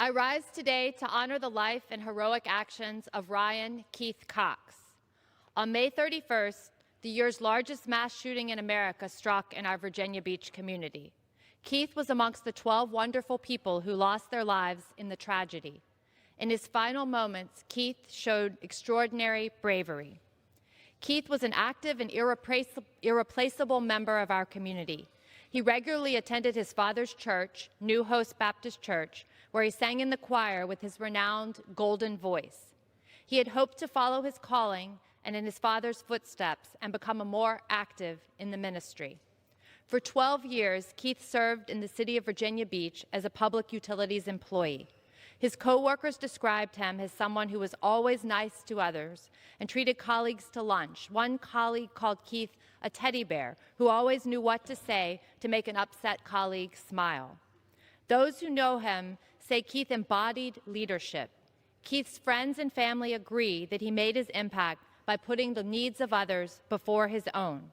I rise today to honor the life and heroic actions of Ryan Keith Cox. On May 31st, the year's largest mass shooting in America struck in our Virginia Beach community. Keith was amongst the 12 wonderful people who lost their lives in the tragedy. In his final moments, Keith showed extraordinary bravery. Keith was an active and irreplaceable member of our community. He regularly attended his father's church, New Host Baptist Church, where he sang in the choir with his renowned golden voice. He had hoped to follow his calling and in his father's footsteps and become more active in the ministry. For 12 years, Keith served in the city of Virginia Beach as a public utilities employee. His co-workers described him as someone who was always nice to others and treated colleagues to lunch. One colleague called Keith a teddy bear who always knew what to say to make an upset colleague smile. Those who know him say Keith embodied leadership. Keith's friends and family agree that he made his impact by putting the needs of others before his own.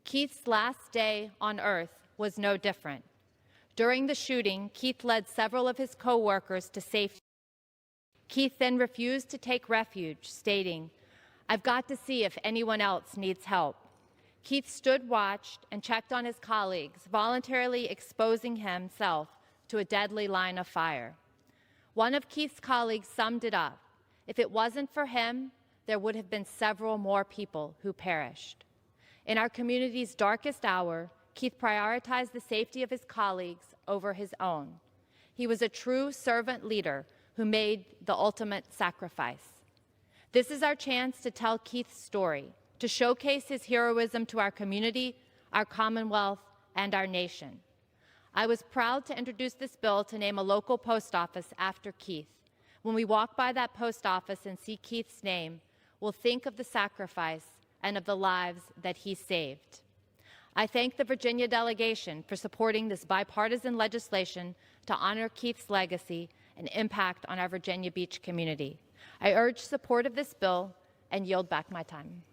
Keith's last day on earth was no different. During the shooting, Keith led several of his co-workers to safety. Keith then refused to take refuge, stating, "I've got to see if anyone else needs help." Keith stood watch and checked on his colleagues, voluntarily exposing himself to a deadly line of fire. One of Keith's colleagues summed it up: if it wasn't for him, there would have been several more people who perished. In our community's darkest hour, Keith prioritized the safety of his colleagues over his own. He was a true servant leader who made the ultimate sacrifice. This is our chance to tell Keith's story, to showcase his heroism to our community, our Commonwealth, and our nation. I was proud to introduce this bill to name a local post office after Keith. When we walk by that post office and see Keith's name, we'll think of the sacrifice and of the lives that he saved. I thank the Virginia delegation for supporting this bipartisan legislation to honor Keith's legacy and impact on our Virginia Beach community. I urge support of this bill and yield back my time.